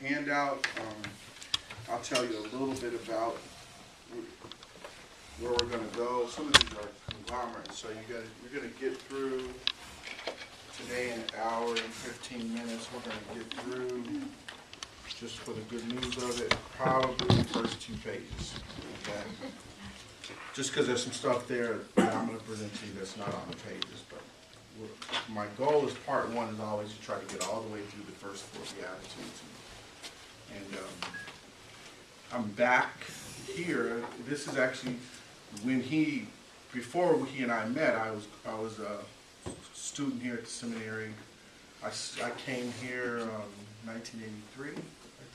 handout. I'll tell you a little bit about where we're going to go. Some of these are conglomerates, so you're going to get through today in an hour and 15 minutes. We're going to get through, just for the good news of it, probably the first 2 pages. Okay? Just because there's some stuff there that I'm going to present to you that's not on the pages, but my goal is part 1 is always to try to get all the way through the first 4 Beatitudes. And I'm back here. This is actually before he and I met, I was a student here at the seminary. I came here 1983, I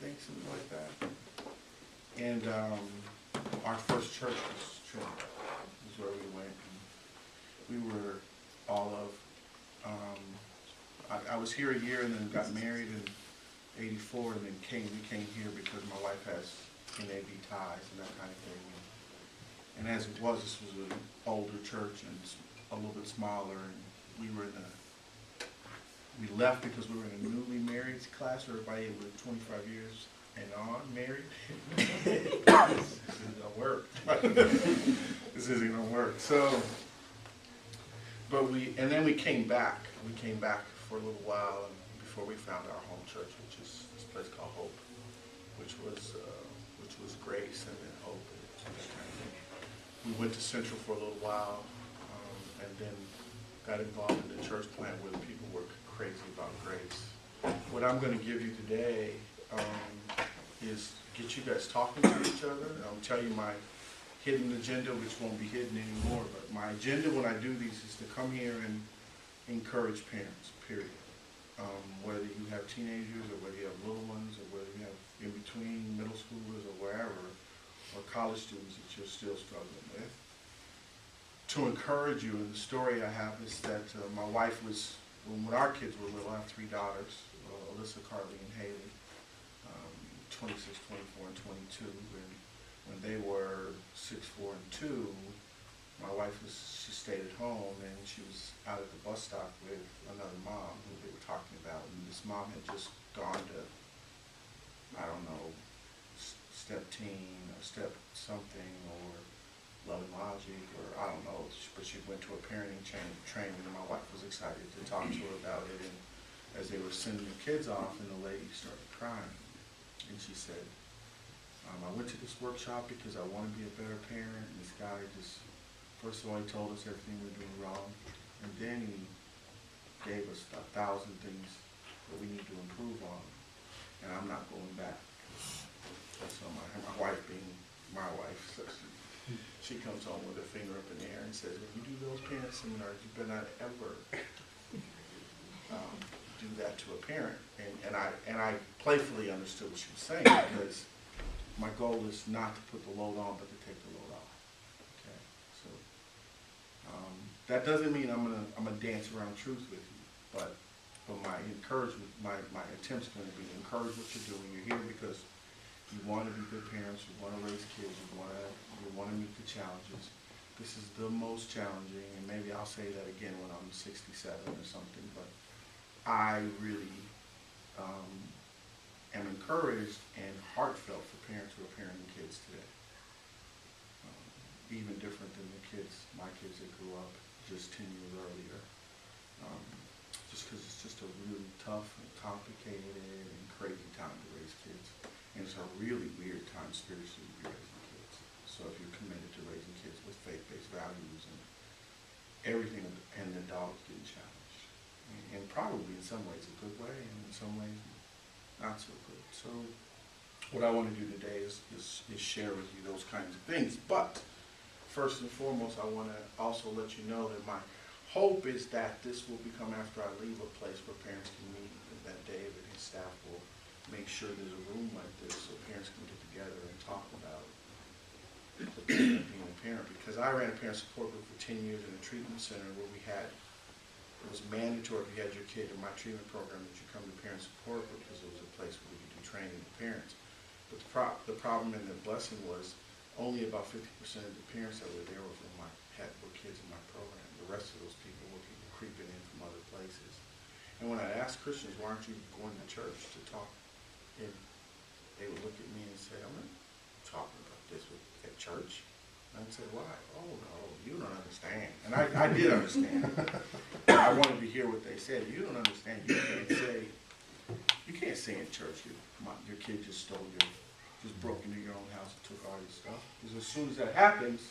think, something like that. And our first church was Trinity, is where we went. And we were all of, I was here a year and then got married in '84 and then we came here because my wife has NAB ties and that kind of thing. And as it was, this was an older church and a little bit smaller, and we left because we were in a newly married class. Everybody was 25 years and on married. This isn't gonna work. This isn't gonna work. So, and then we came back. We came back for a little while, and before we found our home church, which is this place called Hope, which was Grace and then Hope. And that kind of thing. We went to Central for a little while, and then got involved in the church plant where the people were crazy about grace. What I'm going to give you today is get you guys talking to each other. I'll tell you my hidden agenda, which won't be hidden anymore, but my agenda when I do these is to come here and encourage parents, period. Whether you have teenagers or whether you have little ones or whether you have in between middle schoolers or wherever, or college students that you're still struggling with. To encourage you, and the story I have is that my wife was, when our kids were little, I have 3 daughters, Alyssa, Carly, and Haley, 26, 24, and 22. And when they were 6, 4, and 2, my wife she stayed at home, and she was out at the bus stop with another mom who they were talking about. And this mom had just gone to, I don't know, step teen or step something or Love and Logic or I don't know, but she went to a parenting training, and my wife was excited to talk to her about it. And as they were sending the kids off, and the lady started crying, and she said, I went to this workshop because I want to be a better parent, and this guy just, first of all, he told us everything we were doing wrong, and then he gave us 1,000 things that we need to improve on, and I'm not going back. So my wife being my wife, so she comes home with her finger up in the air and says, when you do those parent seminars, you better not ever do that to a parent. And I playfully understood what she was saying, because my goal is not to put the load on, but to take the load off. Okay, so that doesn't mean I'm gonna dance around truth with you, but my encouragement, my attempt's going to be to encourage what you're doing. You're here because you want to be good parents, you want to raise kids, you want to meet the challenges. This is the most challenging, and maybe I'll say that again when I'm 67 or something, but I really am encouraged and heartfelt for parents who are parenting kids today. Even different than my kids that grew up just 10 years earlier. Just because it's just a really tough and complicated and crazy time to raise kids. And it's a really weird time spiritually to be raising kids. So if you're committed to raising kids with faith-based values and everything, and the dog's getting challenged. And probably in some ways a good way, and in some ways not so good. So what I want to do today is share with you those kinds of things. But first and foremost, I want to also let you know that my hope is that this will become, after I leave, a place where parents can meet, and that Dave and his staff will make sure there's a room like this so parents can get together and talk about being a parent. Because I ran a parent support group for 10 years in a treatment center where it was mandatory if you had your kid in my treatment program that you come to parent support because it was a place where we could do training with parents. But the problem and the blessing was only about 50% of the parents that were there were kids in my program. The rest of those people were people creeping in from other places. And when I asked Christians, why aren't you going to church to talk in they would look at me and say, I'm not talking about this at church. And I'd say, why? Oh, no, you don't understand. And I did understand. I wanted to hear what they said. You don't understand. You can't say in church your kid just broke into your own house and took all your stuff. Because as soon as that happens,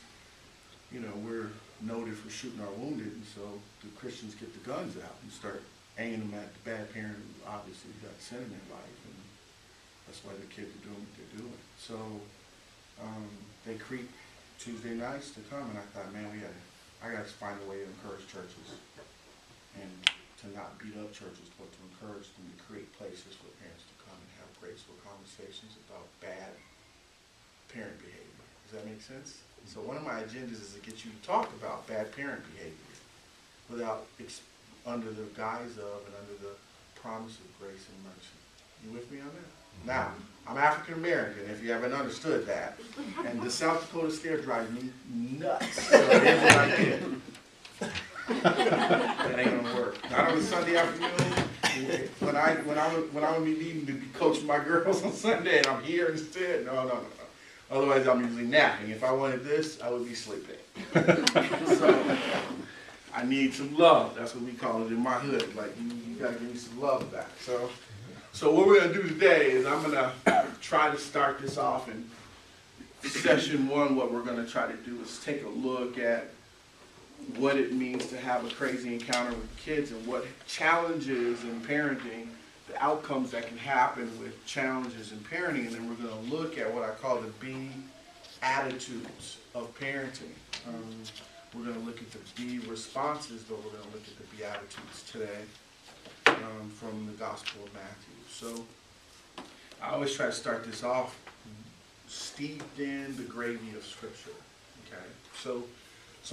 we're noted for shooting our wounded, and so the Christians get the guns out and start aiming them at the bad parent who obviously got sin in their life, and that's why the kids are doing what they're doing. So they creep Tuesday nights to come, and I thought, man, I got to find a way to encourage churches and to not beat up churches, but to encourage them to create places for parents to come and have graceful conversations about bad parent behavior. Does that make sense? So one of my agendas is to get you to talk about bad parent behavior without under the guise of and under the promise of grace and mercy. You with me on that? Now, I'm African American, if you haven't understood that. And the South Dakota stare drives me nuts. So here's what I did. That ain't gonna work. Not on a Sunday afternoon. When I would be needing to be coaching my girls on Sunday and I'm here instead. No. Otherwise I'm usually napping. If I wanted this, I would be sleeping. So I need some love. That's what we call it in my hood. Like you gotta give me some love back. So what we're gonna do today is I'm gonna try to start this off in session one. What we're gonna try to do is take a look at what it means to have a crazy encounter with kids and what challenges in parenting, the outcomes that can happen with challenges in parenting, and then we're going to look at what I call the B attitudes of parenting. We're going to look at the B responses, but we're going to look at the B attitudes today from the Gospel of Matthew. So I always try to start this off steeped in the gravy of Scripture. Okay, so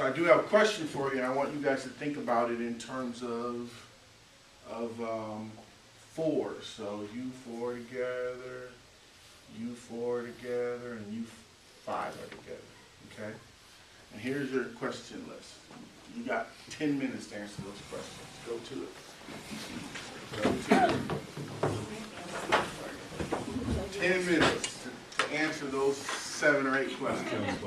I do have a question for you, and I want you guys to think about it in terms of fours. So you four together, you four together, and you five are together. Okay? And here's your question list. You got 10 minutes to answer those questions. Go to it. 10 minutes to answer those 7 or 8 questions.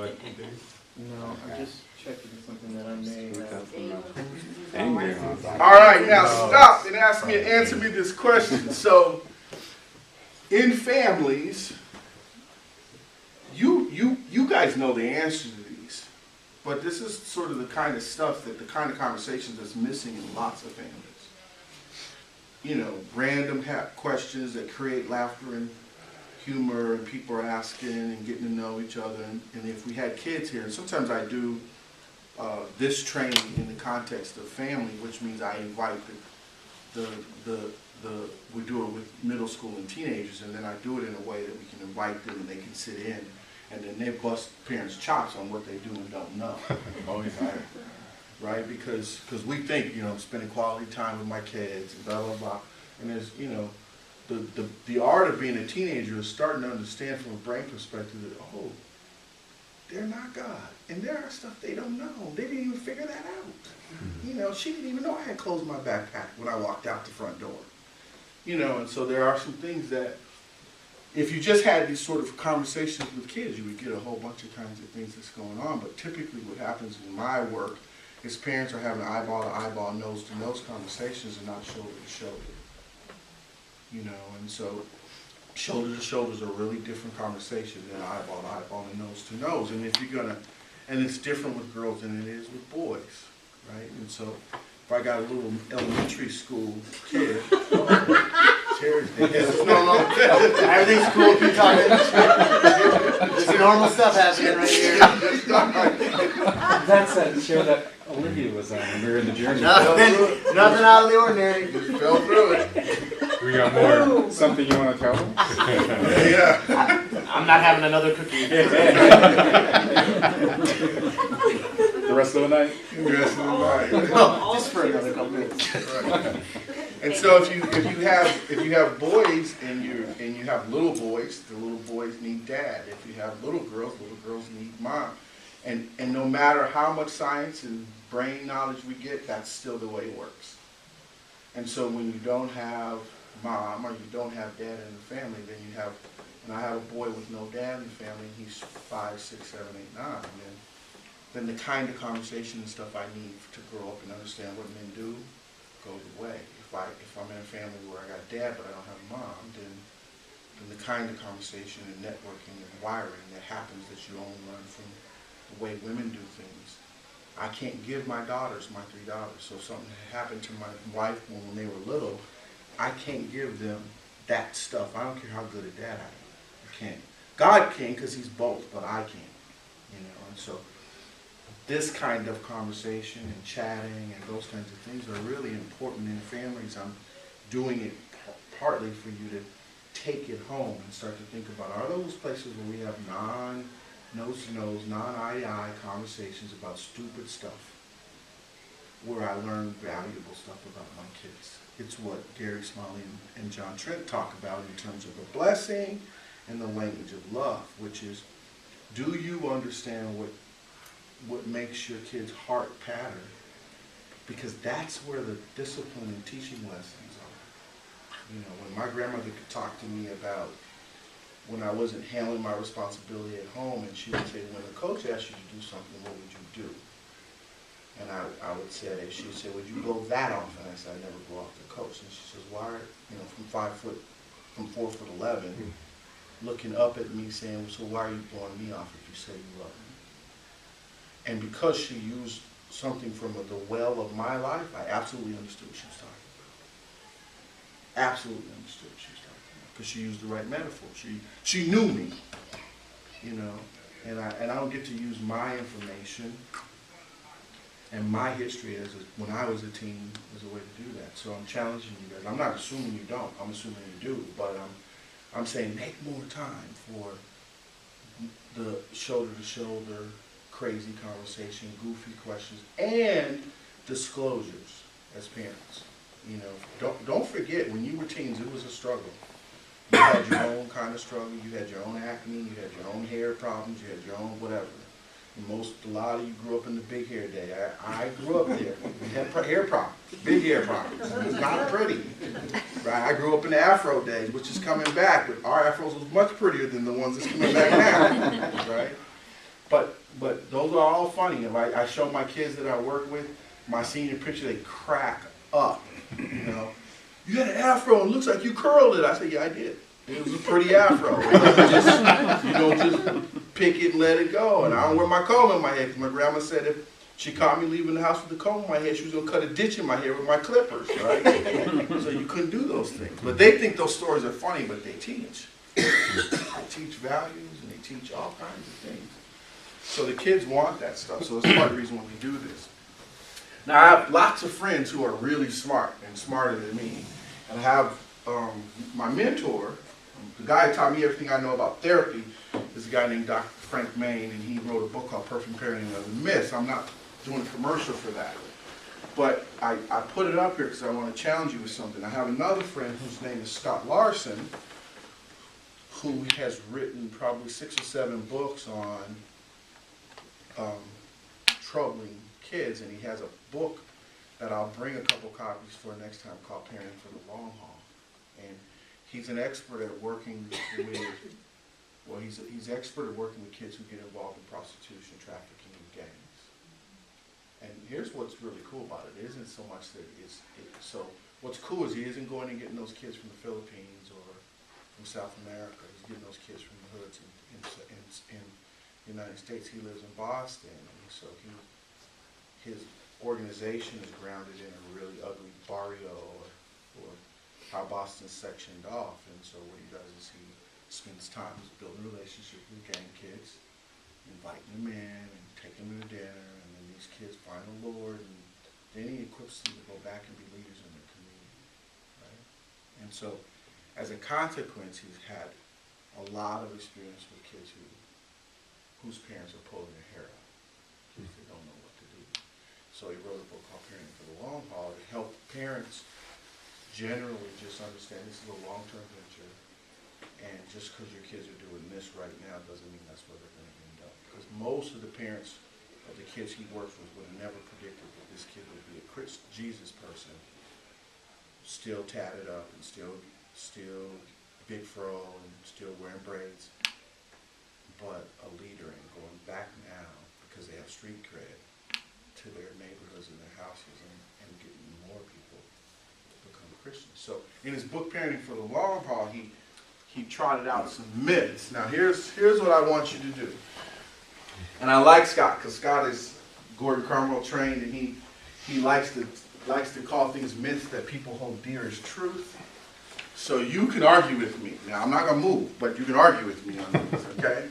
No, I'm just checking something that I may have. All right, now stop and answer me this question. So, in families, you guys know the answer to these, but this is sort of the kind of stuff the kind of conversations that's missing in lots of families. Random questions that create laughter and humor, and people are asking and getting to know each other. And if we had kids here, and sometimes I do this training in the context of family, which means I invite we do it with middle school and teenagers, and then I do it in a way that we can invite them and they can sit in, and then they bust parents' chops on what they do and don't know. Right? Because we think, spending quality time with my kids and blah, blah, blah. And there's, the art of being a teenager is starting to understand from a brain perspective that, they're not God. And there are stuff they don't know. They didn't even figure that out. She didn't even know I had closed my backpack when I walked out the front door. And so there are some things that, if you just had these sort of conversations with kids, you would get a whole bunch of kinds of things that's going on. But typically what happens in my work is parents are having eyeball-to-eyeball, nose-to-nose conversations and not shoulder-to-shoulder. And so shoulder-to-shoulder is a really different conversation than eyeball-to-eyeball and nose-to-nose. And and it's different with girls than it is with boys, right? And so if I got a little elementary school kid, everything's cool. Keep talking. There's normal stuff happening right here. That's that show that Olivia was on when we were in the journey. Nothing out of the ordinary. just fell through it. We got more. Something you want to tell them? Yeah. I'm not having another cookie. The rest of the night? The rest of the night. No, just for another couple minutes. Right. And so if you have boys and you have little boys, the little boys need dad. If you have little girls need mom. And no matter how much science and brain knowledge we get, that's still the way it works. And so when you don't have mom or you don't have dad in the family, then you have, and I have a boy with no dad in the family, and he's 5, 6, 7, 8, 9, and then the kind of conversation and stuff I need to grow up and understand what men do goes away. If I'm in a family where I got a dad but I don't have a mom, then the kind of conversation and networking and wiring that happens that you only learn from the way women do things. I can't give my 3 daughters, so if something happened to my wife when they were little, I can't give them that stuff. I don't care how good a dad I am. I can't. God can because he's both, but I can't. You know, and so this kind of conversation and chatting and those kinds of things are really important in families. I'm doing it partly for you to take it home and start to think about, are those places where we have non-nose-to-nose, non-eye-to-eye conversations about stupid stuff where I learn valuable stuff about my kids. It's what Gary Smalley and John Trent talk about in terms of the blessing and the language of love, which is, do you understand what makes your kid's heart pattern? Because that's where the discipline and teaching lessons are. You know, when my grandmother could talk to me about when I wasn't handling my responsibility at home, and she would say, when the coach asked you to do something, what would you do? And I would say, she'd say, would you blow that off? And I said, I never blow off the coach. And she says, why, you know, from 4 foot 11, looking up at me saying, so why are you blowing me off if you say you love me? And because she used something from the well of my life, I absolutely understood what she was talking about. Absolutely understood what she was talking about. Because she used the right metaphor. She knew me, you know, and I don't get to use my information and my history when I was a teen as a way to do that. So I'm challenging you guys. I'm not assuming you don't. I'm assuming you do. But I'm saying make more time for the shoulder-to-shoulder, crazy conversation, goofy questions, and disclosures as parents. You know, don't forget, when you were teens, it was a struggle. You had your own kind of struggle. You had your own acne. You had your own hair problems. You had your own whatever. A lot of you grew up in the big hair day. I grew up there. We had hair problems, big hair problems. It was not pretty. Right? I grew up in the Afro days, which is coming back, but our Afros was much prettier than the ones that's coming back now. Right? But those are all funny. If I show my kids that I work with my senior picture, they crack up. You know, you had an Afro and it looks like you curled it. I said, yeah, I did. It was a pretty Afro. You don't just pick it and let it go. And I don't wear my comb in my head because my grandma said if she caught me leaving the house with the comb in my head, she was going to cut a ditch in my hair with my clippers, right? So you couldn't do those things. But they think those stories are funny, but they teach. They teach values and they teach all kinds of things. So the kids want that stuff. So that's part of the reason why we do this. Now, I have lots of friends who are really smart and smarter than me. And I have my mentor, the guy who taught me everything I know about therapy, is a guy named Dr. Frank Main, and he wrote a book called Perfect Parenting of the Myths. I'm not doing a commercial for that. But I put it up here because I want to challenge you with something. I have another friend whose name is Scott Larson, who has written probably 6 or 7 books on troubling kids, and he has a book that I'll bring a couple copies for next time called Parenting for the Long Haul. And he's an expert at working with, well, he's expert at working with kids who get involved in prostitution, trafficking, and gangs. And here's what's really cool about it. It isn't so much that so what's cool is he isn't going and getting those kids from the Philippines or from South America. He's getting those kids from the hoods in the United States. He lives in Boston, and so his organization is grounded in a really ugly barrio or how Boston's sectioned off. And so what he does is he spends time building relationships with gang kids, inviting them in and taking them to dinner, and then these kids find the Lord, and then he equips them to go back and be leaders in their community, right? And so as a consequence, he's had a lot of experience with kids whose parents are pulling their hair out because they don't know what to do. So he wrote a book called Parenting for the Long Haul to help parents generally just understand this is a long-term venture, and just because your kids are doing this right now doesn't mean that's where they're going to end up. Because most of the parents of the kids he works with would have never predicted that this kid would be a Jesus person still tatted up and still big fro and still wearing braids, but a leader and going back now because they have street cred to their neighborhoods and their houses and getting more people to become Christians. So in his book Parenting for the Long Haul, he trotted out some myths. Now here's what I want you to do. And I like Scott because Scott is Gordon Cromwell trained, and he likes to call things myths that people hold dear as truth. So you can argue with me. Now I'm not gonna move, but you can argue with me on these, okay?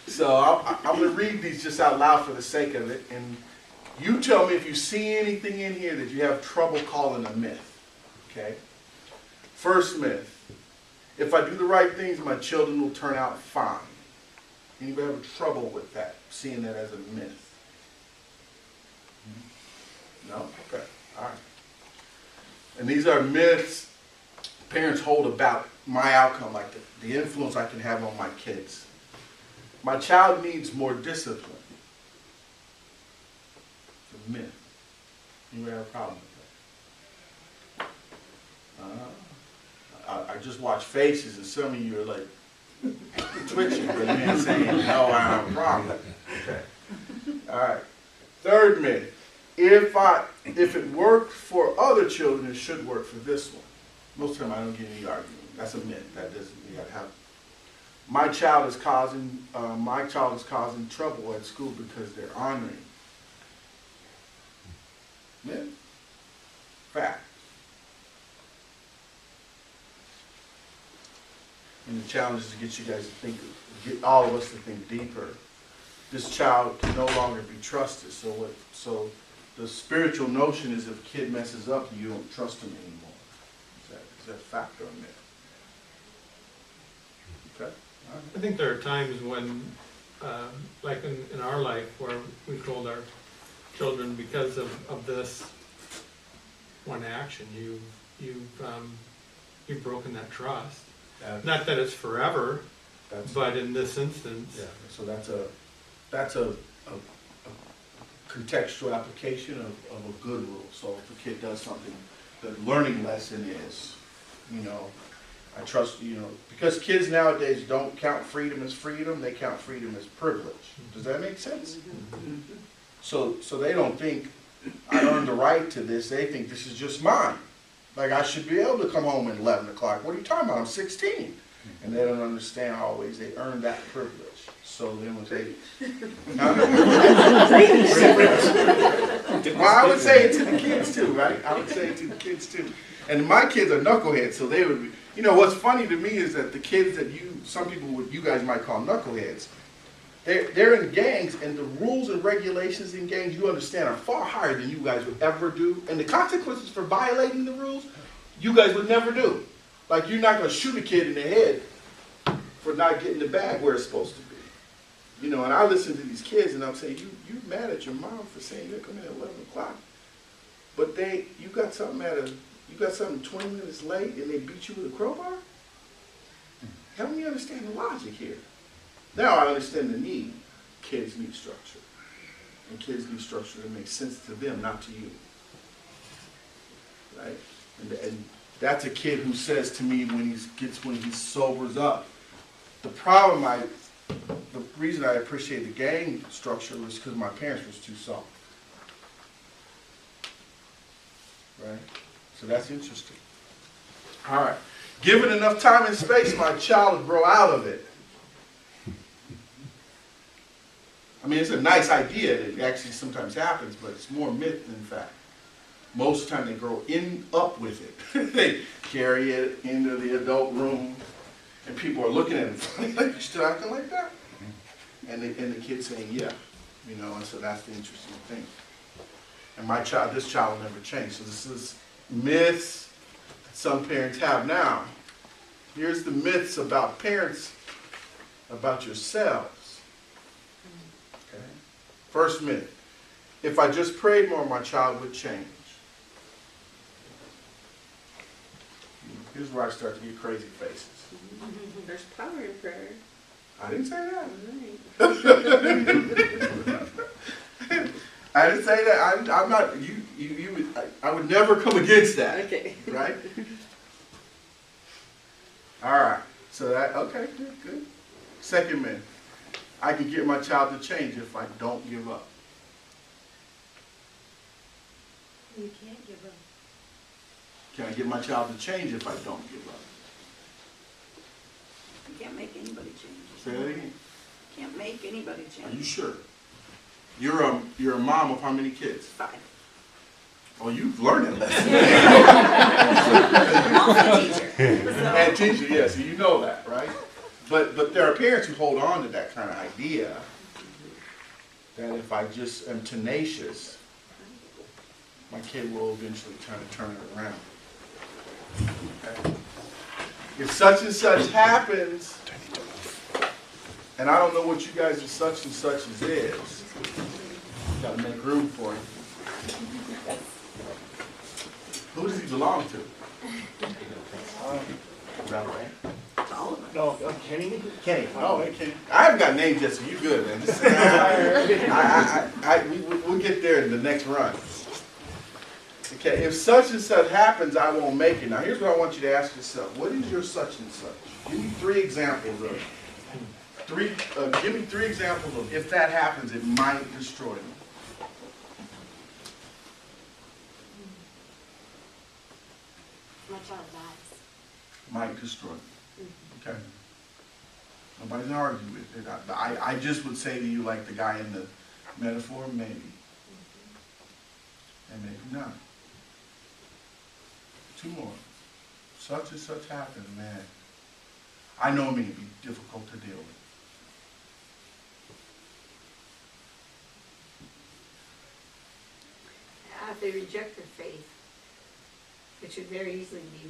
So I'm gonna read these just out loud for the sake of it, and you tell me if you see anything in here that you have trouble calling a myth, okay? First myth: if I do the right things, my children will turn out fine. Anybody have trouble with that, seeing that as a myth? No? Okay, all right. And these are myths parents hold about my outcome, like the influence I can have on my kids. My child needs more discipline. It's a myth. You have a problem with that? I just watch faces, and some of you are like twitching, but you ain't saying, no, I have a problem. Okay. All right. Third myth: if it worked for other children, it should work for this one. Most of the time, I don't get any argument. That's a myth. That doesn't. You gotta have. My child is causing trouble at school because they're honoring. Myth. Fact. And the challenge is to get you guys to think, get all of us to think deeper. This child can no longer be trusted. So the spiritual notion is if a kid messes up, you don't trust him anymore. Is that a fact or a myth? Okay. All right. I think there are times when, like in our life, where we told our children, because of this one action, you've broken that trust. Not that it's forever, but in this instance. Yeah. So that's a contextual application of a good rule. So if a kid does something, the learning lesson is, I trust, because kids nowadays don't count freedom as freedom, they count freedom as privilege. Does that make sense? So they don't think, I earned the right to this, they think this is just mine. Like I should be able to come home at 11 o'clock. What are you talking about? I'm 16. And they don't understand always, they earned that privilege. So then when they, well, I would say it to the kids too, right? I would say it to the kids too. And my kids are knuckleheads, so they would be, what's funny to me is that the kids that you guys might call knuckleheads, they're in gangs, and the rules and regulations in gangs, you understand, are far higher than you guys would ever do. And the consequences for violating the rules, you guys would never do. Like, you're not going to shoot a kid in the head for not getting the bag where it's supposed to be. And I listen to these kids, and I'm saying, you mad at your mom for saying you're coming at 11 o'clock, but you got something 20 minutes late, and they beat you with a crowbar? Help me understand the logic here. Now I understand the need. Kids need structure. And kids need structure that makes sense to them, not to you. Right? And that's a kid who says to me when he sobers up. The reason I appreciate the gang structure was because my parents was too soft. Right? So that's interesting. All right. Given enough time and space, my child will grow out of it. I mean, it's a nice idea that it actually sometimes happens, but it's more myth than fact. Most of the time they grow up with it. They carry it into the adult room, and people are looking at it funny, like, you're still acting like that? And the kid's saying, yeah. And so that's the interesting thing. And this child will never change. So this is myths that some parents have now. Here's the myths about parents, about yourselves. Okay. First myth: if I just prayed more, my child would change. Here's where I start to get crazy faces. There's power in prayer. I didn't say that. All right. I didn't say that. I'm not. I would never come against that. Okay. Right? All right. So that, okay, good. Second myth. I can get my child to change if I don't give up. You can't give up. Can I get my child to change if I don't give up? You can't make anybody change. Say that again. Can't make anybody Are you change. sure? You're a mom of how many kids? 5. Oh, you've learned that lesson. I'm also a teacher. And teacher, yes, you know that, right? But there are parents who hold on to that kind of idea that if I just am tenacious, my kid will eventually try to turn it around. Okay? If such and such happens, and I don't know what you guys' such and such is, gotta make room for him. Who does he belong to? Is that right? To all of us. No, Kenny? Kenny. Oh, hey, Kenny. I haven't got names yet, so you good, man. Just, we'll get there in the next run. Okay, if such and such happens, I won't make it. Now, here's what I want you to ask yourself. What is your such and such? Give me 3 examples of give me 3 examples of if that happens, it might destroy me. My child dies. Might destroy me. Okay. Nobody's gonna argue with it. I just would say to you, like the guy in the metaphor, maybe. And maybe not. 2 more. Such and such happens, man. I know it may be difficult to deal with. If they reject their faith, it should very easily be,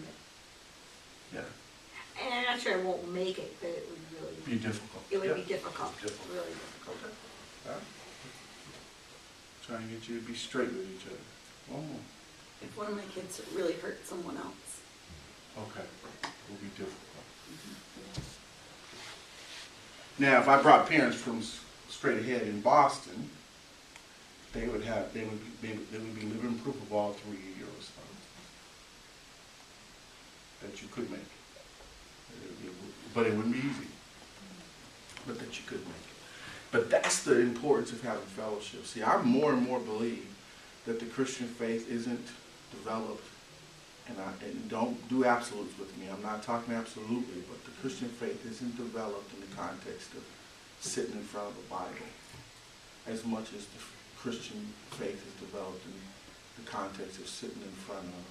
Yeah, and I'm not sure I won't make it, but it would really, be difficult. it would Yeah. be difficult, Difficult. really difficult. Okay. All right. Try and get you to be straight with each other. One more. If one of my kids really hurt someone else. Okay. Will be difficult. Now, if I brought parents from straight ahead in Boston, they would be living proof of all 3 of your responses. That you could make it. But it wouldn't be easy. But that you could make it. But that's the importance of having fellowship. See, I more and more believe that the Christian faith isn't developed, and don't do absolutes with me. I'm not talking absolutely, but the Christian faith isn't developed in the context of sitting in front of a Bible as much as the Christian faith is developed in the context of sitting in front of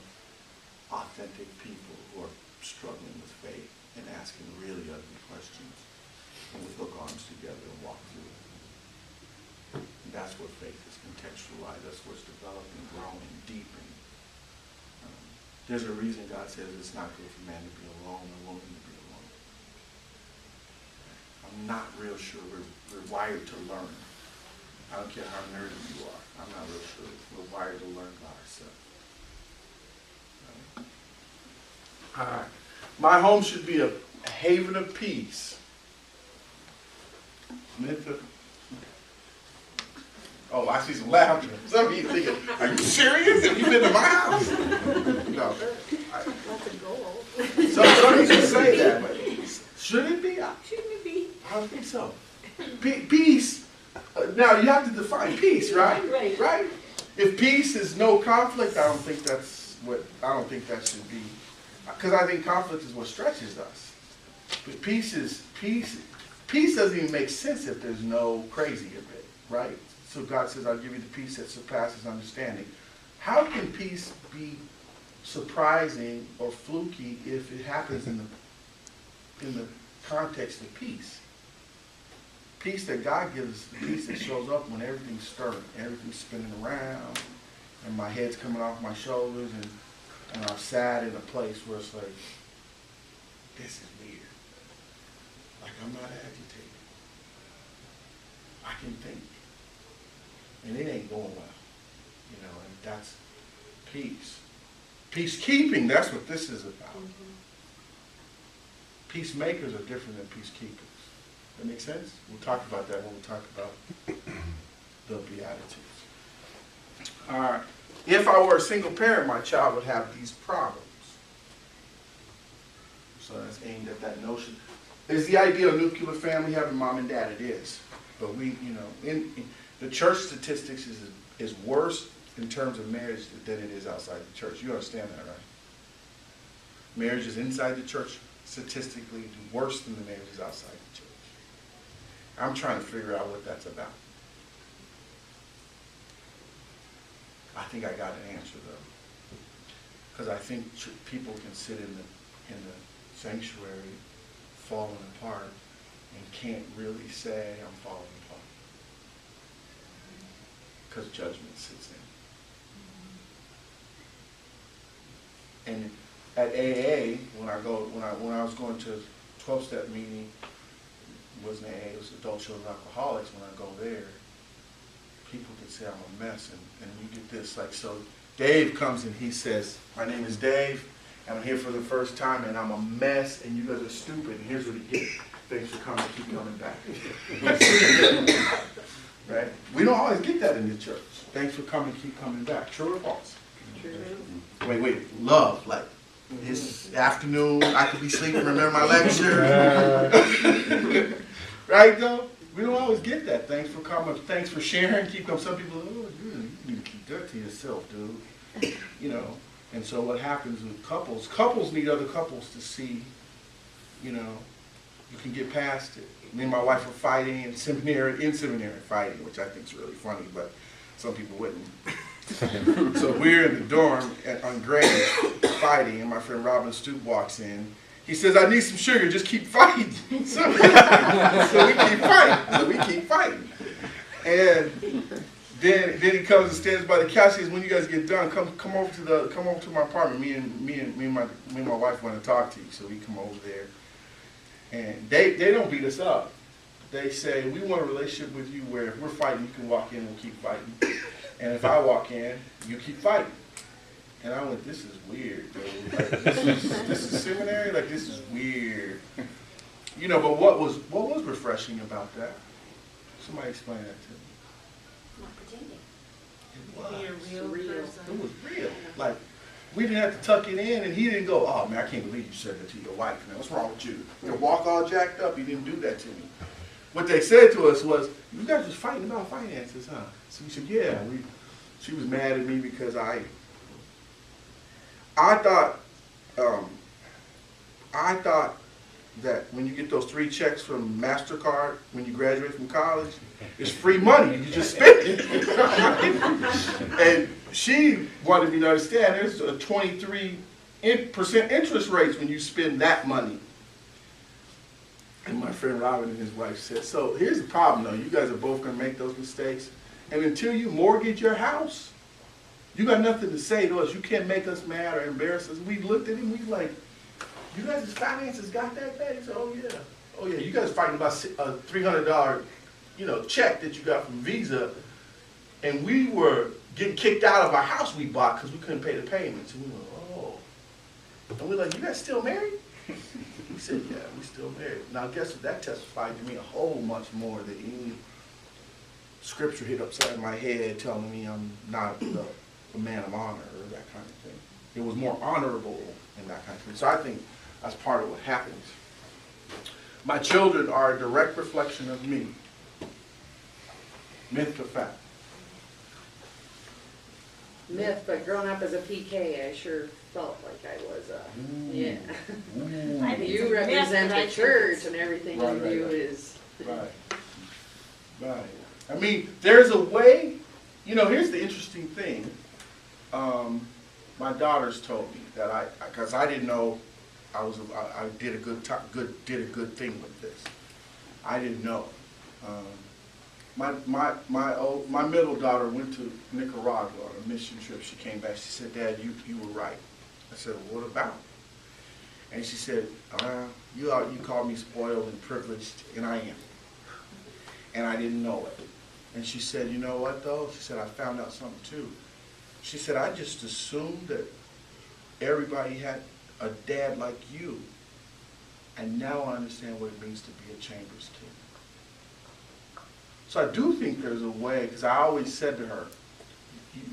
authentic people who are struggling with faith and asking really ugly questions, and we hook arms together and walk through it. And that's what faith is contextualized. That's what's developing, growing, deepening. There's a reason God says it's not good for man to be alone or woman to be alone. I'm not real sure we're wired to learn. I don't care how nerdy you are. I'm not real sure we're wired to learn by ourselves. All right. My home should be a haven of peace. Oh, I see some laughter. Some of you thinking, are you serious? Have you been to my house? No. That's a goal. Some of you say that, but should it be? Shouldn't it be? I don't think so. Peace. Now you have to define peace, right? Right. Right. If peace is no conflict, I don't think that should be. Because I think conflict is what stretches us. But peace doesn't even make sense if there's no crazy in it, right? So God says, I'll give you the peace that surpasses understanding. How can peace be surprising or fluky if it happens in the context of peace? Peace that God gives us, the peace that shows up when everything's stirring, everything's spinning around, and my head's coming off my shoulders, and I'm sat in a place where it's like, this is weird. Like I'm not agitated. I can think. And it ain't going well. And that's peace. Peacekeeping, that's what this is about. Peacemakers are different than peacekeepers. That make sense? We'll talk about that when we talk about the Beatitudes. If I were a single parent, my child would have these problems. So that's aimed at that notion. Is the ideal nuclear family having mom and dad? It is. But we, in the church statistics is worse in terms of marriage than it is outside the church. You understand that, right? Marriages inside the church statistically do worse than the marriages outside the church. I'm trying to figure out what that's about. I think I got an answer though, because I think people can sit in the sanctuary, falling apart, and can't really say I'm falling apart, because judgment sits in. And at AA, when I was going to 12-step meeting, it wasn't AA, it was adult children alcoholics. When I go there, people can say I'm a mess, and you get this, like, so Dave comes and he says, my name is Dave, and I'm here for the first time, and I'm a mess, and you guys are stupid, and here's what he gets. Thanks for coming, keep coming back. Right? We don't always get that in the church. Thanks for coming, keep coming back. True or false? True. Wait, love, like, this afternoon, I could be sleeping, remember my lecture. Right, though? We don't always get that. Thanks for coming. Thanks for sharing. Keep coming. Some people, you need to keep that to yourself, dude. And so what happens with couples need other couples to see, you can get past it. Me and my wife were fighting in seminary fighting, which I think is really funny, but some people wouldn't. So we're in the dorm on Greenwich fighting, and my friend Robin Stoop walks in. He says, I need some sugar, just keep fighting. So we keep fighting. And then he comes and stands by the couch. He says, when you guys get done, come over to my apartment. Me and my wife want to talk to you. So we come over there. And they don't beat us up. They say, we want a relationship with you where if we're fighting, you can walk in and we'll keep fighting. And if I walk in, you keep fighting. And I went, this is weird, dude. Like, this is seminary? Like, this is weird. But what was refreshing about that? Somebody explain that to me. Not pretending. It was. Be a real person. It was real. Like, we didn't have to tuck it in, and he didn't go, oh, man, I can't believe you said that to your wife, man. What's wrong with you? You walk all jacked up. You didn't do that to me. What they said to us was, you guys was fighting about finances, huh? So we said, yeah. She was mad at me because I thought that when you get those 3 checks from MasterCard when you graduate from college, it's free money. You just spend it. And she wanted me to understand there's a 23% interest rates when you spend that money. And my friend Robin and his wife said, so here's the problem though. You guys are both going to make those mistakes. And until you mortgage your house, you got nothing to say to us. You can't make us mad or embarrass us. We looked at him, we like, you guys' finances got that bad? He said, oh yeah. Oh yeah, you guys fighting about a $300, check that you got from Visa. And we were getting kicked out of our house we bought because we couldn't pay the payments. And we went, oh. And we're like, you guys still married? He said, yeah, we still married. Now guess what? That testified to me a whole much more than any scripture hit upside my head telling me I'm not a man of honor or that kind of thing. It was more honorable in that kind of thing. So I think that's part of what happens. My children are a direct reflection of me. Myth or fact? Myth, but growing up as a PK, I sure felt like I was yeah. I think it's a You myth, represent but I the think church it's- and everything Right, you right, do right. is. Right. I mean, there's a way, here's the interesting thing. My daughters told me that because I didn't know I did a good thing with this. I didn't know. My middle daughter went to Nicaragua on a mission trip. She came back. She said, Dad, you were right. I said, well, what about? And she said, you call me spoiled and privileged, and I am. And I didn't know it. And she said, you know what though? She said, I found out something too. She said, I just assumed that everybody had a dad like you. And now I understand what it means to be a Chambers kid. So I do think there's a way, because I always said to her,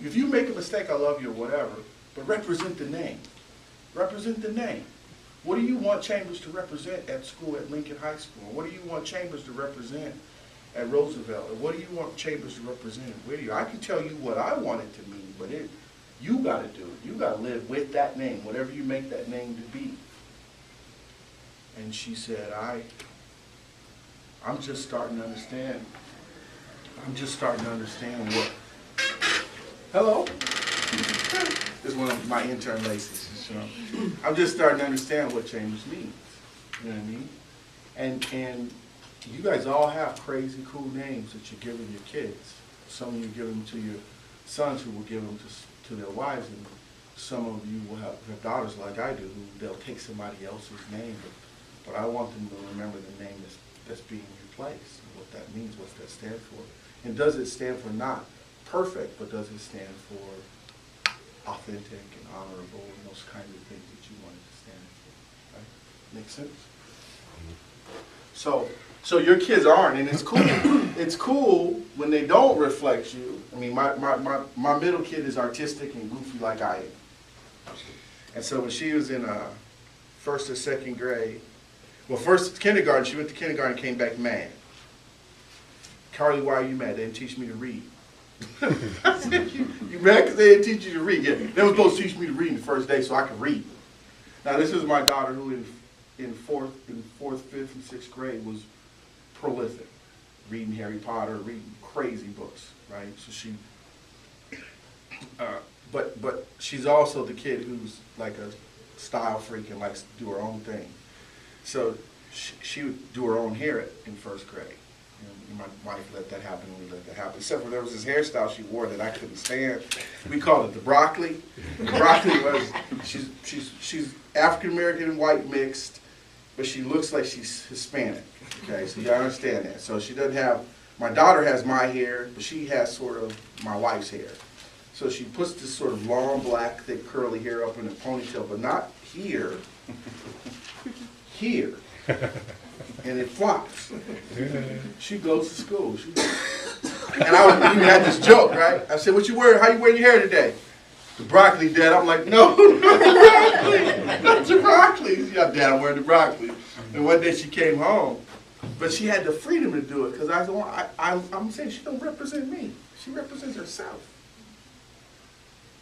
if you make a mistake, I love you or whatever, but represent the name. Represent the name. What do you want Chambers to represent at school at Lincoln High School? What do you want Chambers to represent at Roosevelt? Or what do you want Chambers to represent at Whittier? I can tell you what I want it to mean, but you got to do it. You got to live with that name, whatever you make that name to be. And she said, I'm just starting to understand. I'm just starting to understand what. Hello? This is one of my intern laces. You know? I'm just starting to understand what Chambers means. You know what I mean? And you guys all have crazy cool names that you're giving your kids. Some of you give them to your sons who will give them to their wives, and some of you will have daughters like I do who they'll take somebody else's name, but I want them to remember the name that's being replaced, and what that means, what that stands for. And does it stand for not perfect, but does it stand for authentic and honorable and those kinds of things that you want it to stand for? Right? Make sense? So your kids aren't, and it's cool. It's cool when they don't reflect you. I mean, my middle kid is artistic and goofy like I am. And so when she was in first or second grade, well, first kindergarten, she went to kindergarten and came back mad. Carly, why are you mad? They didn't teach me to read. I said, you mad because they didn't teach you to read? Yeah, they were supposed to teach me to read the first day so I could read. Now, this is my daughter who in fourth, fifth, and sixth grade was prolific, reading Harry Potter, reading crazy books, right? So she, but she's also the kid who's like a style freak and likes to do her own thing. So she would do her own hair in first grade. You know, my wife let that happen, and we let that happen. Except for there was this hairstyle she wore that I couldn't stand. We called it the broccoli. The broccoli was, she's African American and white mixed, but she looks like she's Hispanic. Okay, so you understand that. So she doesn't have, my daughter has my hair, but she has sort of my wife's hair. So she puts this sort of long, black, thick, curly hair up in a ponytail, but not here, here. And it flops. She goes to school. And I even had this joke, right? I said, what you wearing? How you wearing your hair today? The broccoli, Dad. I'm like, no, not the broccoli. Not the broccoli. Yeah, Dad, I'm wearing the broccoli. And one day she came home, but she had the freedom to do it because I'm saying she don't represent me. She represents herself.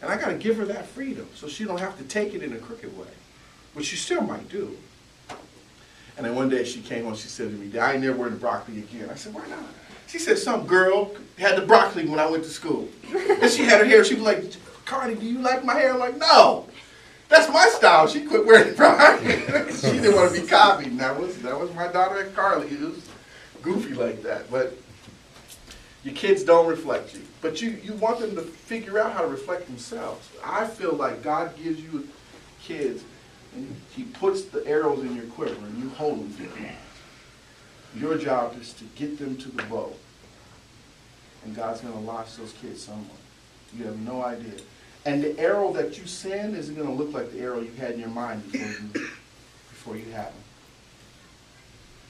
And I got to give her that freedom so she don't have to take it in a crooked way, which she still might do. And then one day she came home, she said to me, Dad, I ain't never wearing the broccoli again. I said, why not? She said, some girl had the broccoli when I went to school. And she had her hair, she was like, Cardi, do you like my hair? I'm like, no, that's my style. She quit wearing broccoli. She didn't want to be copied. And that was my daughter Carly, who was goofy like that. But your kids don't reflect you. But you want them to figure out how to reflect themselves. I feel like God gives you kids, and he puts the arrows in your quiver, and you hold them for them. Your job is to get them to the bow. And God's going to launch those kids somewhere. You have no idea. And the arrow that you send isn't going to look like the arrow you had in your mind before you had them.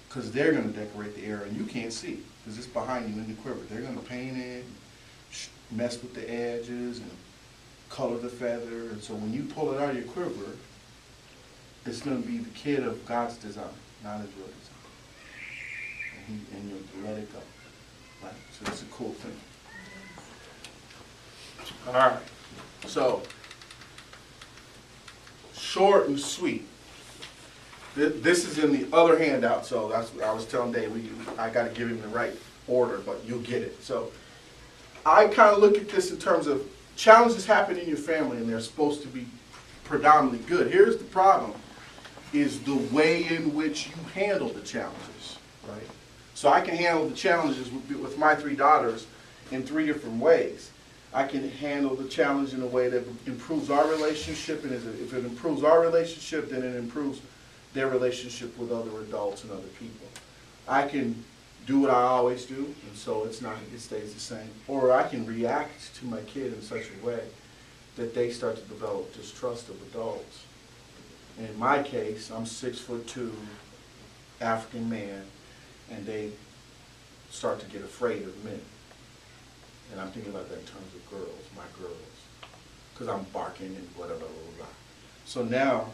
Because they're going to decorate the arrow, and you can't see, because it's behind you in the quiver. They're going to paint it, mess with the edges, and color the feather. And so when you pull it out of your quiver, it's going to be the kid of God's design, not his real design. And you'll let it go. Right? So it's a cool thing. All right. So, short and sweet. This is in the other handout, so that's what I was telling Dave. I got to give him the right order, but you'll get it. So, I kind of look at this in terms of challenges happen in your family, and they're supposed to be predominantly good. Here's the problem, is the way in which you handle the challenges, right? So I can handle the challenges with my three daughters in three different ways. I can handle the challenge in a way that improves our relationship, and if it improves our relationship, then it improves their relationship with other adults and other people. I can do what I always do, and so it stays the same. Or I can react to my kid in such a way that they start to develop distrust of adults. And in my case, I'm 6'2", African man, and they start to get afraid of men. And I'm thinking about that in terms of girls, my girls, because I'm barking and whatever, blah, blah, blah. So now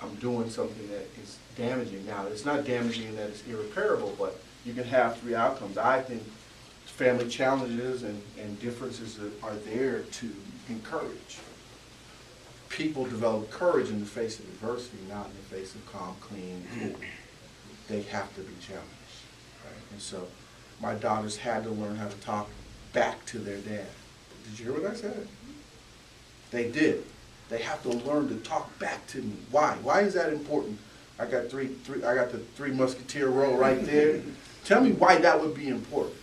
I'm doing something that is damaging. Now, it's not damaging in that it's irreparable, but you can have three outcomes. I think family challenges and differences are there to encourage. People develop courage in the face of adversity, not in the face of calm, clean, cool. They have to be challenged, right? And so my daughters had to learn how to talk back to their dad. Did you hear what I said? They did. They have to learn to talk back to me. Why? Why is that important? I got the Three Musketeer roll right there. Tell me why that would be important.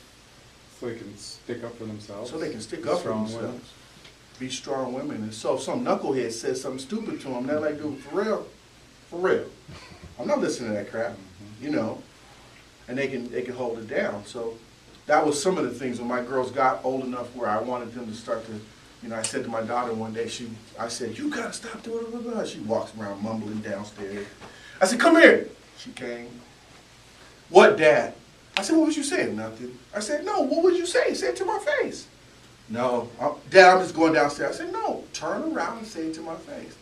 So they can stick up for themselves. So they can stick up for Strong themselves. women. Be strong women. And so if some knucklehead says something stupid to them, they're like, dude, for real? For real. I'm not listening to that crap, you know. And they can hold it down. So that was some of the things when my girls got old enough where I wanted them to start to, you know, I said to my daughter one day, I said, you gotta stop doing blah, blah, blah. She walks around mumbling downstairs. I said, come here. She came. What, Dad? I said, what was you saying? Nothing. I said, no, what would you say? Say it to my face. No, Dad, I'm just going downstairs. I said, no, turn around and say it to my face.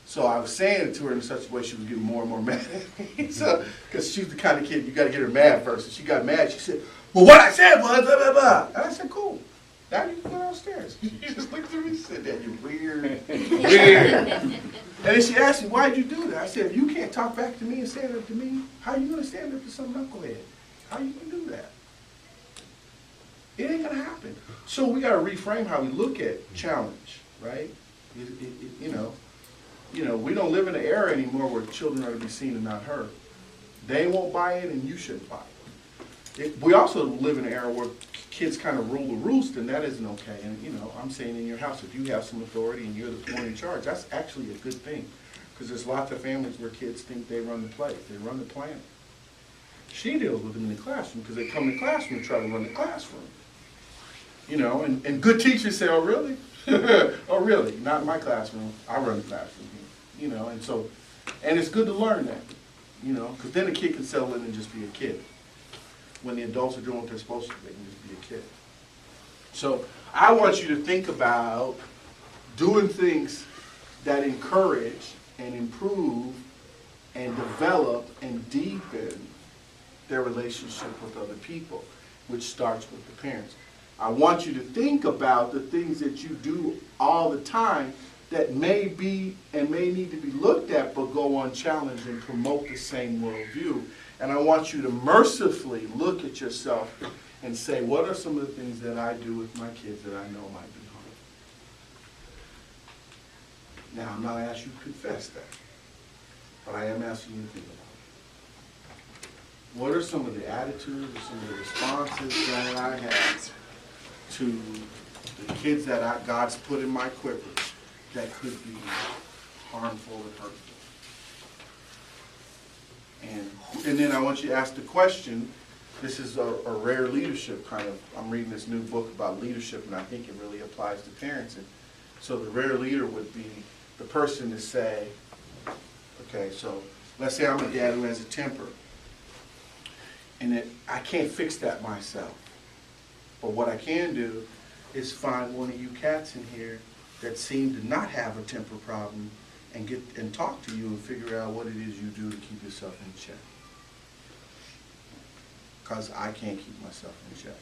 So I was saying it to her in such a way she was getting more and more mad at me. So, because she's the kind of kid, you got to get her mad first. And she got mad. She said, well, what I said was blah, blah, blah. And I said, cool. Dad, you can go downstairs. She just looked at me and said, Dad, you're weird. Weird. And then she asked me, why'd you do that? I said, if you can't talk back to me and stand up to me, how are you going to stand up to some knucklehead? How are you going to do that? It ain't going to happen. So we got to reframe how we look at challenge, right? You know, we don't live in an era anymore where children are to be seen and not heard. They won't buy it, and you shouldn't buy it. We also live in an era where kids kind of rule the roost, and that isn't okay. And, you know, I'm saying in your house, if you have some authority and you're the one in charge, that's actually a good thing. Because there's lots of families where kids think they run the place. They run the planet. She deals with them in the classroom because they come to the classroom and try to run the classroom. You know, and good teachers say, oh, really? Oh, really? Not in my classroom. I run the classroom. You know, and so, and it's good to learn that, you know, because then a kid can settle in and just be a kid. When the adults are doing what they're supposed to, they can just be a kid. So I want you to think about doing things that encourage and improve and develop and deepen their relationship with other people, which starts with the parents. I want you to think about the things that you do all the time that may be and may need to be looked at but go unchallenged and promote the same worldview. And I want you to mercifully look at yourself and say, what are some of the things that I do with my kids that I know might be harmful? Now, I'm not asking you to confess that, but I am asking you to think about it. What are some of the attitudes or some of the responses that I have to the kids that God's put in my quiver that could be harmful and hurtful? And then I want you to ask the question, this is a rare leadership kind of, I'm reading this new book about leadership and I think it really applies to parents. And so the rare leader would be the person to say, okay, so let's say I'm a dad who has a temper and I can't fix that myself. But what I can do is find one of you cats in here that seem to not have a temper problem and talk to you and figure out what it is you do to keep yourself in check. Because I can't keep myself in check.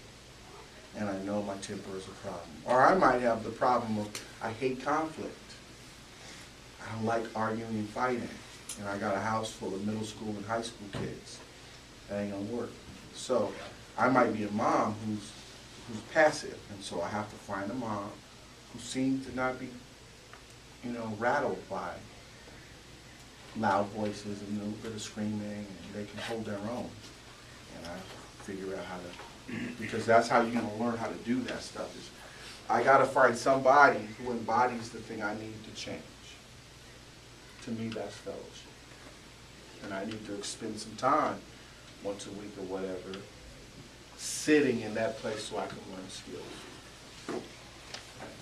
And I know my temper is a problem. Or I might have the problem of I hate conflict. I don't like arguing and fighting. And I got a house full of middle school and high school kids. That ain't gonna work. So I might be a mom who's passive. And so I have to find a mom who seems to not be, you know, rattled by loud voices and a little bit of screaming, and they can hold their own. And I figure out how to, because that's how you're gonna learn how to do that stuff. Is I gotta find somebody who embodies the thing I need to change. To me, that's fellowship. And I need to spend some time, once a week or whatever, sitting in that place so I can learn skills.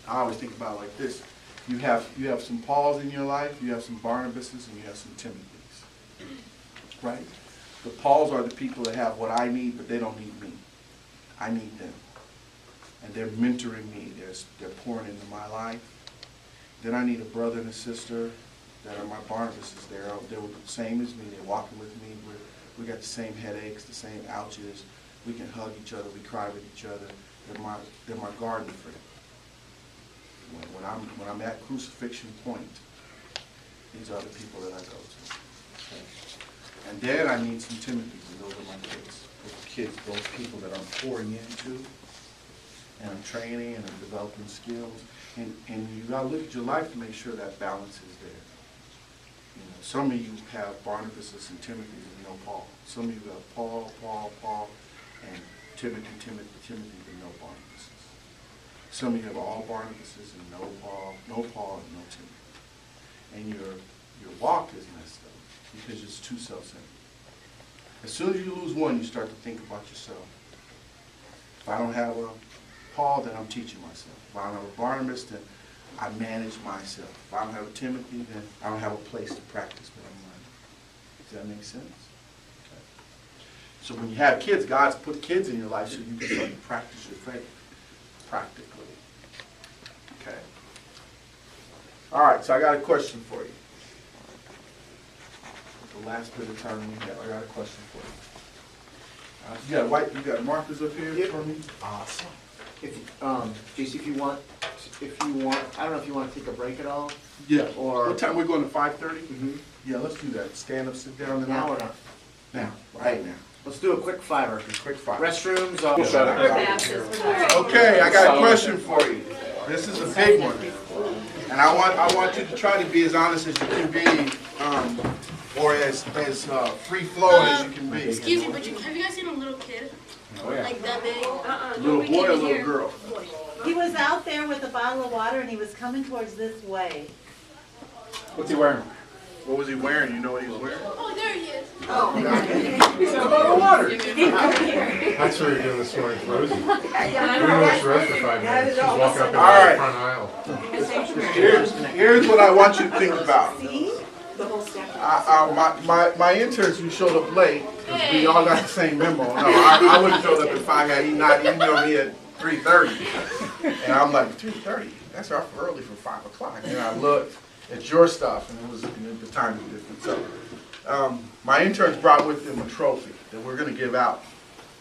I always think about it like this. You have some Pauls in your life, you have some Barnabases, and you have some Timothys. Right? The Pauls are the people that have what I need, but they don't need me. I need them. and they're mentoring me, they're pouring into my life. Then I need a brother and a sister that are my Barnabases. They're the same as me, they're walking with me, we got the same headaches, the same ouches, we can hug each other, we cry with each other, they're my garden friend. When I'm at crucifixion point, these are the people that I go to. Okay? And then I need some Timothys, and those are my kids, those people that I'm pouring into, and I'm training and I'm developing skills. And you gotta look at your life to make sure that balance is there. You know, some of you have Barnabases and Timothys and no Paul. Some of you have Paul, and Timothy, but no Barnabases. Some of you have all Barnabases and no Paul, and no Timothy. And your walk is messed up because it's too self-centered. As soon as you lose one, you start to think about yourself. If I don't have a Paul, then I'm teaching myself. If I don't have a Barnabas, then I manage myself. If I don't have a Timothy, then I don't have a place to practice what I'm learning. Does that make sense? Okay. So when you have kids, God's put kids in your life so you can start to practice your faith practically. Okay. All right, so I got a question for you. The last bit of time we have, I got a question for you. You got markers up here for me? Awesome. If, JC, if you want, I don't know if you want to take a break at all? Yeah. Or- What time, we're going to 5:30? Mm-hmm. Yeah, let's do that. Stand up, sit down. Now or not? Now, right now. Let's do a quick fiver. Quick five. Restrooms, Okay, I got a question for you. This is a big one. And I want you to try to be as honest as you can be, or as free flowing as you can be. Excuse me, but have you guys seen a little kid? Oh, yeah. Like that big? Little boy or little girl? He was out there with a bottle of water and he was coming towards this way. What's he wearing? What was he wearing? You know what he was wearing? Oh, there he is. He said a bottle of water. That's what you're doing this morning, Rosie. We know it's Rose for 5 minutes. She's walking up and All down right. the front aisle. Here's what I want you to think about. See? The whole staff. My interns who showed up late, 'cause we all got the same memo. No, I would have showed up at 5 had he not emailed me at 3:30. And I'm like, 3:30? That's early for 5 o'clock. And I looked at your stuff, and it was the time was different. So my interns brought with them a trophy that we're going to give out,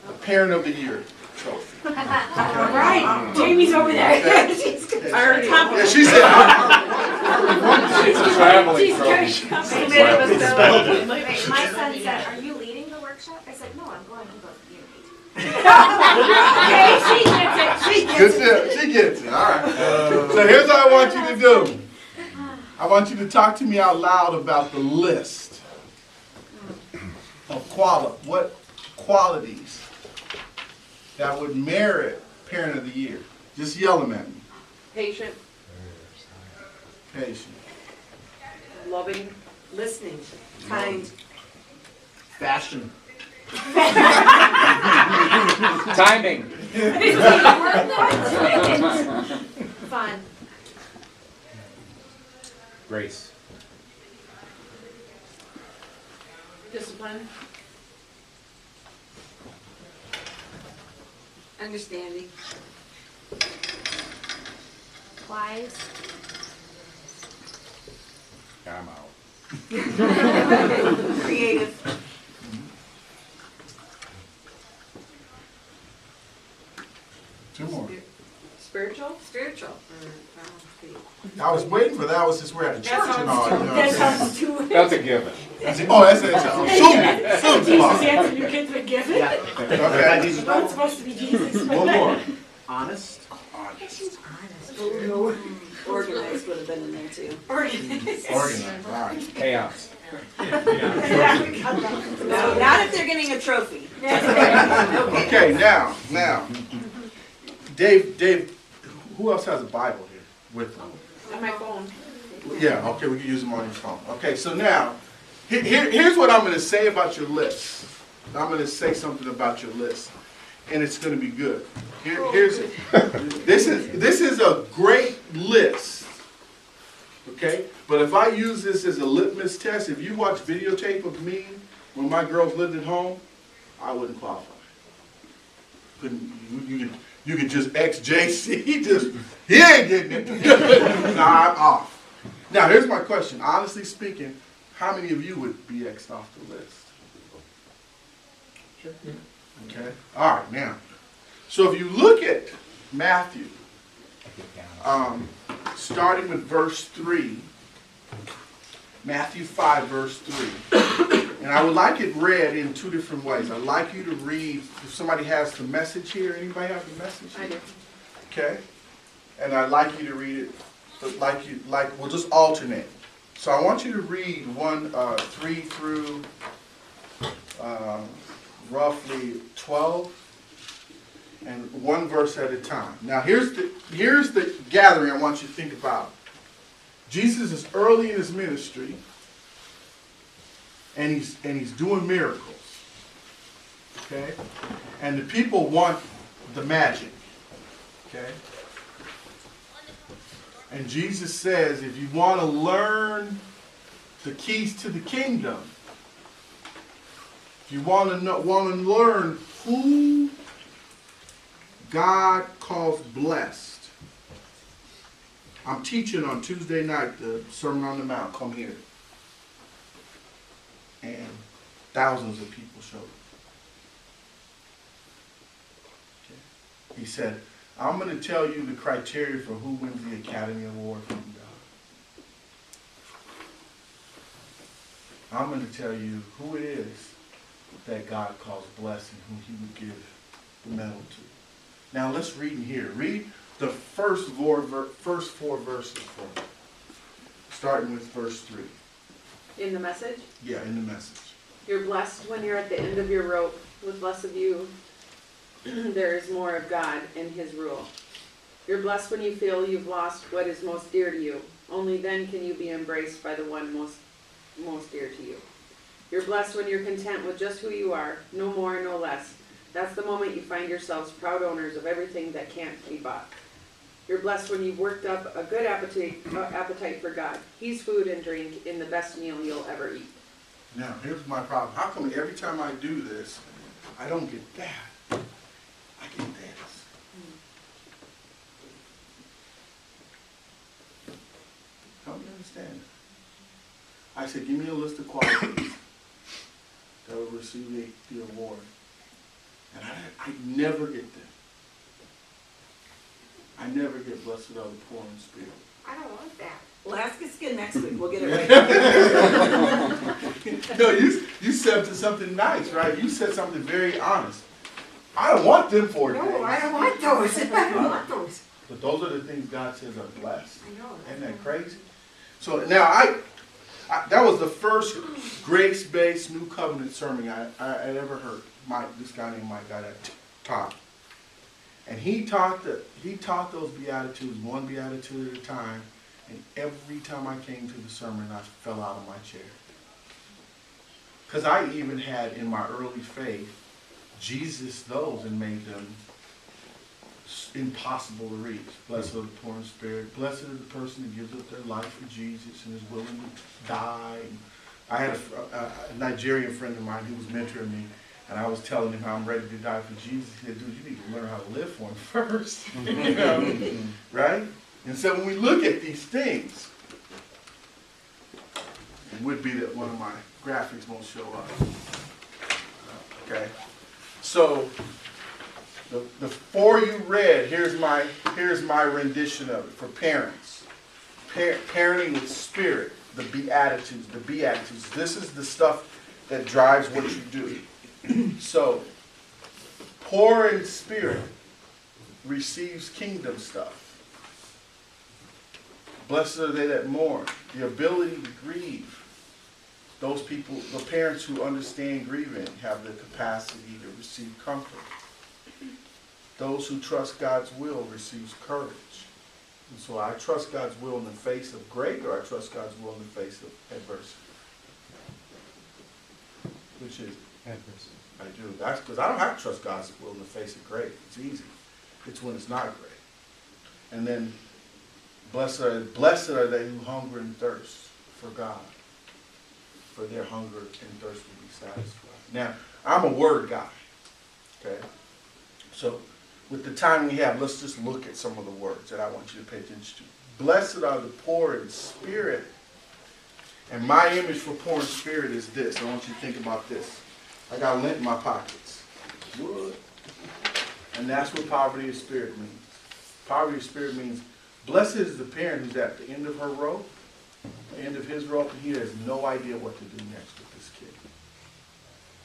the Parent of the Year trophy. All right, Jamie's over there. She's concerned. Yeah, she said, It's a traveling She's trophy. very My son said, "Are you leading the workshop?" I said, "No, I'm going to both of you." Okay, she gets it, she gets it. She gets it. All right. So here's what I want you to do. I want you to talk to me out loud about the list of what qualities that would merit Parent of the Year. Just yell them at me. Patient, Patient. loving, Listening, kind. Fashion. Timing. Fun. Grace. discipline, Understanding. Wise. I'm out. Creative. Two more. spiritual, Spiritual. I was waiting for that. I was just we're at a church and all. You know what I'm That saying? sounds too. That's a given. Oh, that's it. Soon. Jesus answered your kids would give it. Yeah. Okay. Jesus. Well, it's supposed to be Jesus. One more. Honest. Organized would have been in there too. Organized. Organized. All right. Chaos. No, not if they're getting a trophy. Okay, now, Dave, who else has a Bible here with them? on my phone. Yeah, okay, we can use them on your phone. Okay, so now, here's what I'm going to say about your list. I'm going to say something about your list, and it's going to be good. This is a great list, okay? But if I use this as a litmus test, if you watch videotape of me when my girls lived at home, I wouldn't qualify. you could just XJC, he ain't getting it. Nah, I'm off. Now, here's my question. Honestly speaking, how many of you would be X'd off the list? Okay. All right, now. So if you look at Matthew, starting with verse 3, Matthew 5, verse 3. And I would like it read in two different ways. I'd like you to read, if somebody has the message here. Anybody have the message here? I do. Okay. And I'd like you to read it, but we'll just alternate. So I want you to read 3 through roughly 12, and one verse at a time. Now here's the gathering I want you to think about. Jesus is early in his ministry, and he's doing miracles. Okay? And the people want the magic. Okay? And Jesus says, if you want to learn the keys to the kingdom, if you want to learn who God calls blessed, I'm teaching on Tuesday night the Sermon on the Mount. Come here. And thousands of people showed up. Okay. He said, I'm going to tell you the criteria for who wins the Academy Award from God. I'm going to tell you who it is that God calls blessed and who he would give the medal to. Now let's read in here. Read the first four verses for me. Starting with verse 3. In the message? Yeah, in the message. You're blessed when you're at the end of your rope. With less of you, there is more of God and his rule. You're blessed when you feel you've lost what is most dear to you. Only then can you be embraced by the one most dear to you. You're blessed when you're content with just who you are, no more, no less. That's the moment you find yourselves proud owners of everything that can't be bought. You're blessed when you've worked up a good appetite for God. He's food and drink in the best meal you'll ever eat. Now, here's my problem. How come every time I do this, I don't get that? I get this. Help me understand it. I said, give me a list of qualities that will receive the award. And I never get them. I never get blessed are the poor in spirit. I don't want that. Well, ask us again next week. We'll get it right. No, you said something nice, right? You said something very honest. I don't want them 4 days. No, I don't want those. I don't want those. But those are the things God says are blessed. I know. Isn't that crazy? So now I that was the first grace-based New Covenant sermon I ever heard. This guy named Mike got taught. And he taught those Beatitudes, one Beatitude at a time. And every time I came to the sermon, I fell out of my chair. Because I even had in my early faith, Jesus those and made them impossible to reach. Blessed are the poor in spirit. Blessed is the person who gives up their life for Jesus and is willing to die. And I had a Nigerian friend of mine who was mentoring me, and I was telling him how I'm ready to die for Jesus. He said, dude, you need to learn how to live for him first. You know? Right? And so when we look at these things, it would be that one of my graphics won't show up. Okay? So the 4 you read, here's my rendition of it for parents. Parenting with spirit, the Beatitudes. This is the stuff that drives what you do. So, poor in spirit receives kingdom stuff. Blessed are they that mourn. The ability to grieve. Those people, the parents who understand grieving, have the capacity to receive comfort. Those who trust God's will receives courage. And so I trust God's will in the face of great, or I trust God's will in the face of adversity. Which is Adversity. I do. That's because I don't have to trust God's will in the face of great. It's easy. It's when it's not great. And then blessed are they who hunger and thirst for God, for their hunger and thirst will be satisfied. Now, I'm a word guy. Okay? So with the time we have, let's just look at some of the words that I want you to pay attention to. Blessed are the poor in spirit. And my image for poor in spirit is this. I want you to think about this. I got lint in my pockets. What? And that's what poverty of spirit means. Poverty of spirit means blessed is the parent who's at the end of her rope, the end of his rope, and he has no idea what to do next with this kid.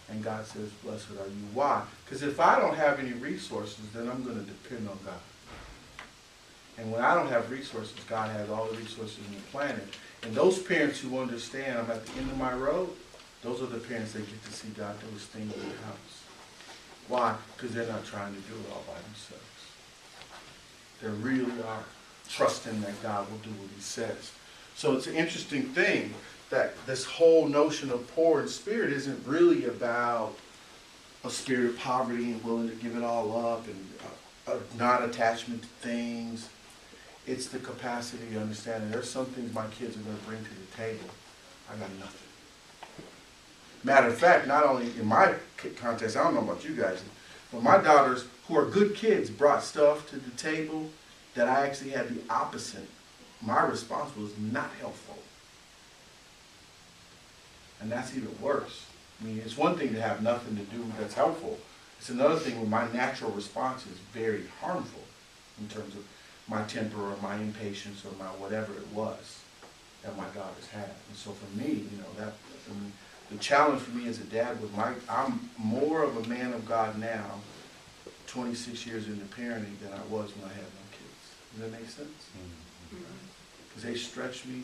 And God says, blessed are you. Why? Because if I don't have any resources, then I'm going to depend on God. And when I don't have resources, God has all the resources on the planet. And those parents who understand I'm at the end of my road, those are the parents that get to see God do his thing in the house. Why? Because they're not trying to do it all by themselves. They really are trusting that God will do what he says. So it's an interesting thing that this whole notion of poor in spirit isn't really about a spirit of poverty and willing to give it all up and a non-attachment to things. It's the capacity to understand that there's some things my kids are going to bring to the table. I got nothing. Matter of fact, not only in my context, I don't know about you guys, but my daughters, who are good kids, brought stuff to the table that I actually had the opposite. My response was not helpful. And that's even worse. I mean, it's one thing to have nothing to do that's helpful. It's another thing when my natural response is very harmful in terms of my temper or my impatience or my whatever it was that my daughters had. And so for me, you know, the challenge for me as a dad was I'm more of a man of God now, 26 years into parenting, than I was when I had no kids. Does that make sense? Because they stretch me.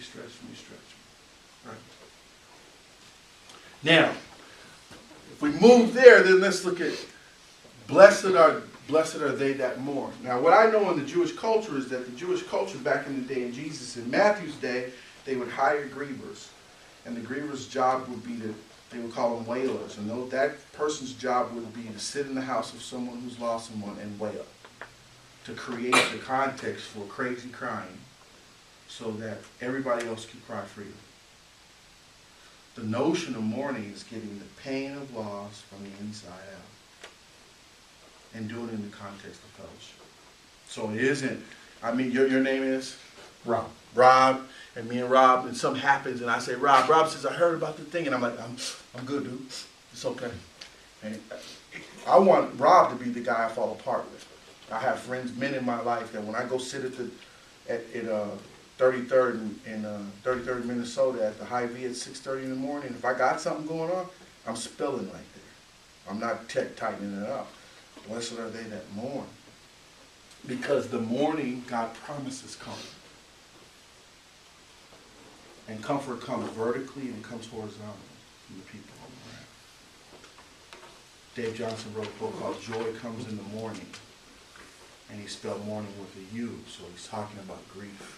Right. Now, if we move there, then let's look at blessed are they that mourn. Now, what I know in the Jewish culture is that the Jewish culture back in the day, in Jesus and Matthew's day, they would hire grievers. And the griever's job would be they would call them wailers. And that person's job would be to sit in the house of someone who's lost someone and wail. To create the context for crazy crying so that everybody else can cry freely. The notion of mourning is getting the pain of loss from the inside out and doing it in the context of fellowship. So it isn't, I mean, your name is? Rob. Rob, and me and Rob, and something happens, and I say, Rob says, I heard about the thing, and I'm like, I'm good, dude. It's okay. And I want Rob to be the guy I fall apart with. I have friends, men in my life, that when I go sit at 33rd in 33rd Minnesota at the Hy-Vee at 6:30 in the morning, if I got something going on, I'm spilling right there. I'm not tightening it up. Blessed are they that mourn. Because the mourning, God promises comfort. And comfort comes vertically and it comes horizontally from the people around. Dave Johnson wrote a book called Joy Comes in the Morning. And he spelled mourning with a U, so he's talking about grief.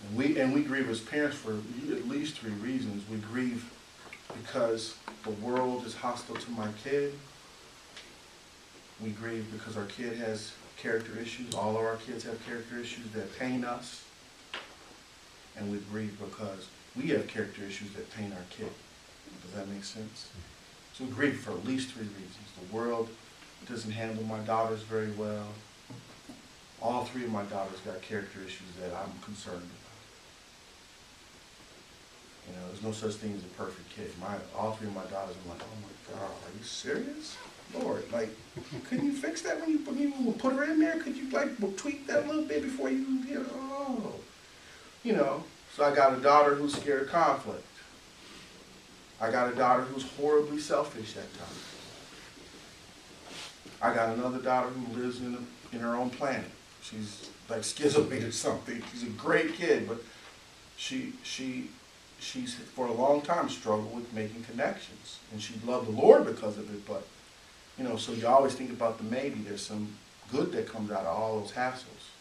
And we grieve as parents for at least 3 reasons. We grieve because the world is hostile to my kid. We grieve because our kid has character issues. All of our kids have character issues that pain us. And we grieve because we have character issues that pain our kid. Does that make sense? So we grieve for at least 3 reasons. The world doesn't handle my daughters very well. All 3 of my daughters got character issues that I'm concerned about. You know, there's no such thing as a perfect kid. All 3 of my daughters, I'm like, oh my God, are you serious? Lord, like, couldn't you fix that when you put her in there? Could you, like, tweak that a little bit before so I got a daughter who's scared of conflict. I got a daughter who's horribly selfish at times. I got another daughter who lives in her own planet. She's like schizoid or something. She's a great kid, but she's for a long time struggled with making connections. And she loved the Lord because of it, but, so you always think about the maybe. There's some good that comes out of all those hassles.